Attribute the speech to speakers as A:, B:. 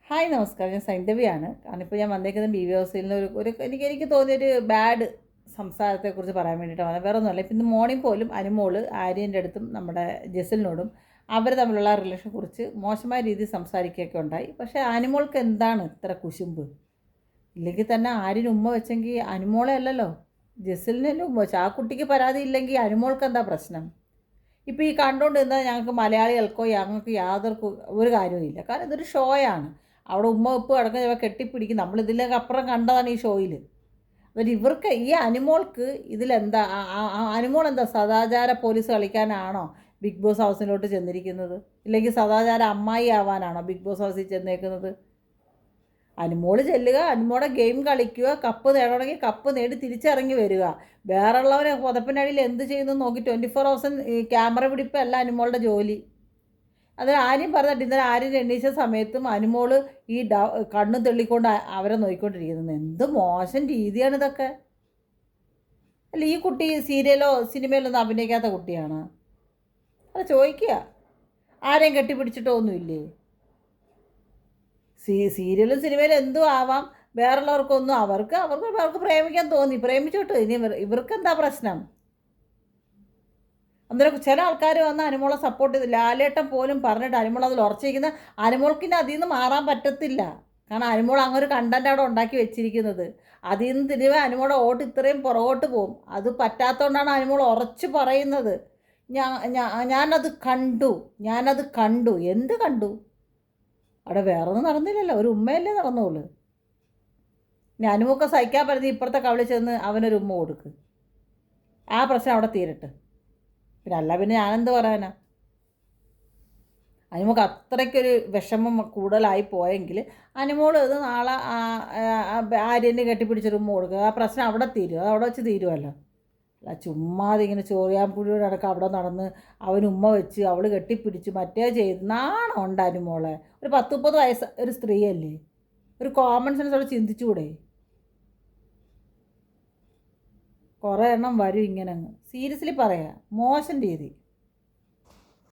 A: Hi നമസ്കാരം. ഞാൻ സൈന്ധവിയാണ്. കാരണം ഇപ്പോൾ ഞാൻ വന്നേക്കുന്നത് ബി ഹൗസിൽ നിന്ന് എനിക്ക് തോന്നിയൊരു ബാഡ് സംസാരത്തെക്കുറിച്ച് പറയാൻ വേണ്ടിയിട്ടാണ് വന്നത്. വേറെ ഒന്നുമല്ല. ഇപ്പം ഇന്ന് മോർണിംഗ് പോലും അനുമോള് ആര്യൻ്റെ അടുത്തും നമ്മുടെ ജെസിലിനോടും അവർ തമ്മിലുള്ള റിലേഷനെ കുറിച്ച് മോശമായ രീതിയിൽ സംസാരിക്കുകയൊക്കെ ഉണ്ടായി. പക്ഷേ അനുമോൾക്ക് എന്താണ് ഇത്ര കുശുമ്പ്? ഇല്ലെങ്കിൽ തന്നെ ആര്യന് ഉമ്മ വെച്ചെങ്കിൽ അനുമോളെ അല്ലല്ലോ, ജെസിലിന് ഉമ്മ വെച്ചു. ആ കുട്ടിക്ക് പരാതി ഇല്ലെങ്കിൽ അനുമോൾക്ക് എന്താ പ്രശ്നം? ഇപ്പോൾ ഈ കണ്ടുകൊണ്ട് നിന്നാൽ ഞങ്ങൾക്ക് മലയാളികൾക്കോ ഞങ്ങൾക്ക് യാതൊരു ഒരു കാര്യവുമില്ല. കാരണം ഇതൊരു ഷോയാണ്. അവിടെ ഉമ്മ ഉപ്പ് അടക്കം ഇവ കെട്ടിപ്പിടിക്കും. നമ്മളിതിലേക്ക് അപ്പുറം കണ്ടതാണ് ഈ ഷോയിൽ. എന്നിട്ട് ഇവർക്ക് ഈ അനുമോൾക്ക് ഇതിലെന്താ അനുമോൾ എന്താ സദാചാര പോലീസ് കളിക്കാനാണോ ബിഗ് ബോസ് ഹൗസിലോട്ട് ചെന്നിരിക്കുന്നത്? ഇല്ലെങ്കിൽ സദാചാര അമ്മായി ആവാനാണോ ബിഗ് ബോസ് ഹൗസിൽ ചെന്നേക്കുന്നത്? അനുമോൾ ചെല്ലുക, അനുമോടെ ഗെയിം കളിക്കുക, കപ്പ് നേടണമെങ്കിൽ കപ്പ് നേടി തിരിച്ചിറങ്ങി വരിക. വേറെയുള്ളവരെ പുതപ്പിനടിയിൽ എന്ത് ചെയ്യുന്നു നോക്കി 24 ഹവേഴ്സ് ക്യാമറ പിടിപ്പല്ല അനുമോളുടെ ജോലി. അത് ആര്യം പറഞ്ഞിട്ട് ഇന്നലെ ആര്യം എണ്ണീച്ച സമയത്തും അനുമോള് ഈ കണ്ണും തെള്ളിക്കൊണ്ട് അവരെ നോക്കിക്കൊണ്ടിരിക്കുന്നത്. എന്ത് മോശം രീതിയാണ് ഇതൊക്കെ. അല്ല, ഈ കുട്ടി സീരിയലോ സിനിമയിലോ ഒന്നും അഭിനയിക്കാത്ത കുട്ടിയാണ്. അത് ചോദിക്കുക. ആരെയും കെട്ടിപ്പിടിച്ചിട്ടോ ഒന്നുമില്ലേ? സീരിയലും സിനിമയിലും എന്തും ആവാം. വേറുള്ളവർക്കൊന്നും അവർക്ക് പ്രേമിക്കാൻ തോന്നി, പ്രേമിച്ചോട്ട്. ഇനി ഇവർക്കെന്താ പ്രശ്നം? അന്നേരം ചില ആൾക്കാർ വന്ന് അനുമോളെ സപ്പോർട്ട് ചെയ്ത് ലാലേട്ടൻ പോലും പറഞ്ഞിട്ട് അനുമോൾ അതിൽ ഉറച്ചിരിക്കുന്ന അനുമോൾക്കിന് അതിൽ നിന്ന് മാറാൻ പറ്റത്തില്ല. കാരണം അനുമോൾ അങ്ങനെ ഒരു കണ്ടന്റ് അവിടെ ഉണ്ടാക്കി വെച്ചിരിക്കുന്നത്. അതിൽ നിന്ന് തിരികെ അനുമോളുടെ വോട്ട് ഇത്രയും പുറകോട്ട് പോകും. അത് പറ്റാത്തതുകൊണ്ടാണ് അനുമോൾ ഉറച്ചു പറയുന്നത്. ഞാനത് കണ്ടു. എന്ത് കണ്ടു? അവിടെ വേറെ ഒന്നും നടന്നില്ലല്ലോ, ഒരു ഉമ്മയല്ലേ നടന്നോളൂ. ഇനി അനുമൊക്കെ സഹിക്കാൻ പറഞ്ഞ് ഇപ്പുറത്തെ കവിളിൽ ചെന്ന് അവനൊരു ഉമ്മ കൊടുക്ക്. ആ പ്രശ്നം അവിടെ തീരട്ടെ. പിന്നെ ഞാനെന്ത് പറയാനാ? അനുമോൾക്ക് അത്രയ്ക്കൊരു വിഷമം കൂടുതലായി പോയെങ്കിൽ അനുമോൾ ഇത് നാളെ ആര്യന് കെട്ടിപ്പിടിച്ചൊരു ഉമ്മ കൊടുക്കുക. ആ പ്രശ്നം അവിടെ തീരും. അത് അവിടെ വെച്ച് തീരുമല്ലോ. അല്ല ചുമ്മാതെ ഇങ്ങനെ ചോറിയാമ്പുഴയുടെ അടക്കം അവിടെ നടന്ന് അവന് ഉമ്മ വെച്ച് അവൾ കെട്ടിപ്പിടിച്ച് മറ്റേ ചെയ്ത് നാണം ഉണ്ട് അനുമോളെ. ഒരു 10-30 വയസ്സ് ഒരു സ്ത്രീയല്ലേ? ഒരു കോമൺ സെൻസ് അവിടെ ചിന്തിച്ചുകൂടെ? കുറേ എണ്ണം വരും ഇങ്ങനെ. സീരിയസ്ലി പറയാം, മോശം രീതി.